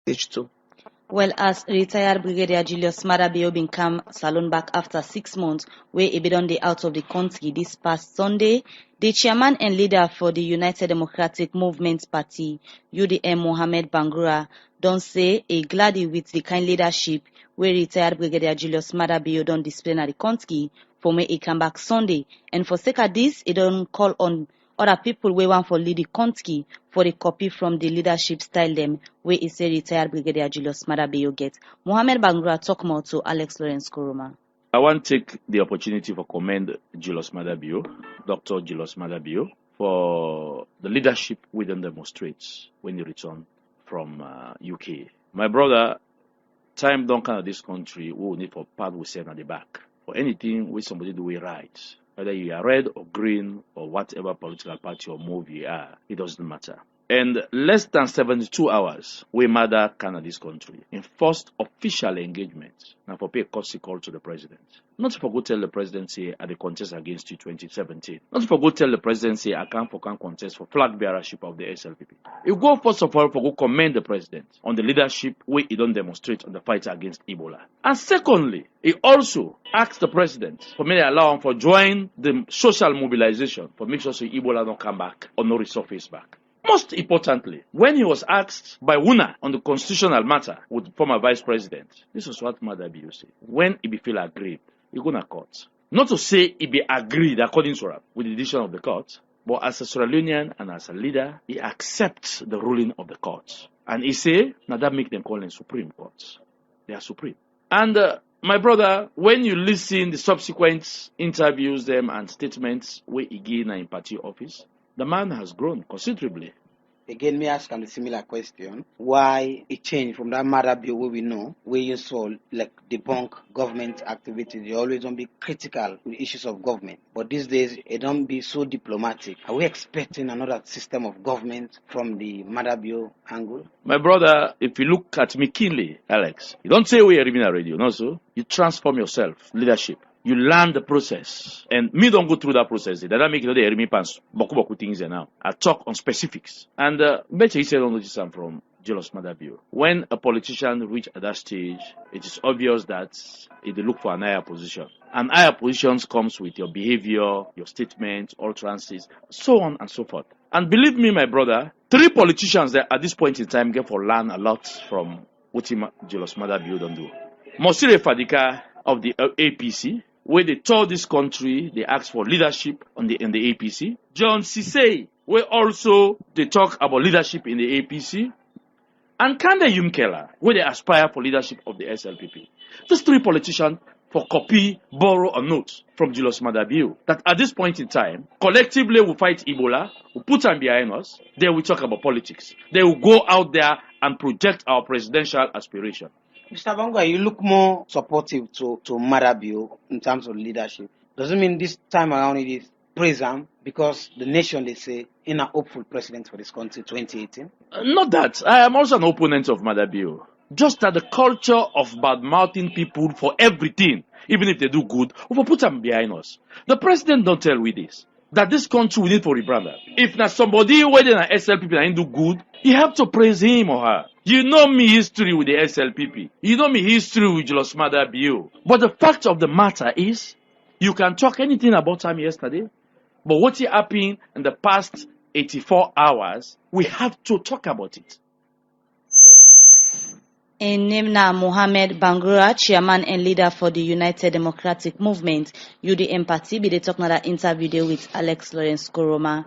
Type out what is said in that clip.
Stage 2. Well, as retired Brigadier Julius Madabio bin come salon back after 6 months, where he been out of the country this past Sunday, the chairman and leader for the United Democratic Movement Party, UDM Mohamed Bangura, don't say he glad with the kind leadership where retired Brigadier Julius Madabio don't display na the country for me he come back Sunday. And for sake of this, he don't call on other people wey want for lead the country for the copy from the leadership style them where he say retired Brigadier Julius Madabio get. Mohamed Bangura talk more to Alex Lawrence Koroma. I want to take the opportunity to commend Julius Madabio, Dr. Julius Madabio, for the leadership we then demonstrate when he returned from UK. My brother, time don't come at this country, we will need for part we send at the back. For anything we somebody do it right. Whether you are red or green or whatever political party or move you are, it doesn't matter. And less than 72 hours, we mother Canada this country in first official engagement. Now for pay a courtesy call to the president. Not for go tell the president say at the contest against you 2017. Not for go tell the president say I can't contest for flag bearership of the SLPP. You go first of all for go commend the president on the leadership where he don't demonstrate on the fight against Ebola. And secondly, he also asked the president for me to allow him for join the social mobilization for make sure so Ebola don't come back or no resurface back. Most importantly, when he was asked by WUNA on the constitutional matter with the former vice president, this is what Madabio said. When he be feel aggrieved, he go to court. Not to say he be agreed according to Rap with the decision of the court, but as a Sierra Leonean and as a leader, he accepts the ruling of the court. And he say, now that make them call in Supreme Court. They are supreme. And my brother, when you listen the subsequent interviews them and statements where he gave in party office, the man has grown considerably. Again, me ask him a similar question. Why it changed from that Madabio where we know, where you saw like debunk government activities. You always don't be critical with issues of government. But these days, it don't be so diplomatic. Are we expecting another system of government from the Madabio angle? My brother, if you look at McKinley, Alex, you don't say we are living a radio, no, so you transform yourself, leadership. You learn the process. And me don't go through that process. That don't make it the me pants. Boku things there now. I talk on specifics. And better he said on this I'm from Julius Madabio. When a politician reach at that stage, it is obvious that they look for an higher position. And higher positions comes with your behavior, your statements, utterances, so on and so forth. And believe me, my brother, 3 politicians that at this point in time get for learn a lot from what Julius Madabio don't do. Mosire Fadika of the APC, where they told this country they asked for leadership in the APC. John Sisay, where also they talk about leadership in the APC. And Kande Yumkela, where they aspire for leadership of the SLPP. These 3 politicians for copy, borrow, or note from Julius Madabio that at this point in time, collectively we fight Ebola, we put them behind us, then we talk about politics. They will go out there and project our presidential aspiration. Mr. Bangura, you look more supportive to Madabio in terms of leadership. Doesn't mean this time around it is praise him because the nation, they say, in a hopeful president for this country 2018? Not that. I am also an opponent of Madabio. Just that the culture of bad-mouthing people for everything, even if they do good, we will put them behind us. The president don't tell we this. That this country we need for rebrander. If not somebody whether an SLPP and do good, you have to praise him or her. You know me history with the SLPP. You know me history with Julius Madabio. But the fact of the matter is, you can talk anything about him yesterday, but what happened in the past 84 hours, we have to talk about it. In Nimna Mohamed Bangura, chairman and leader for the United Democratic Movement, UDM party, be they talk another interview there with Alex Lawrence Koroma.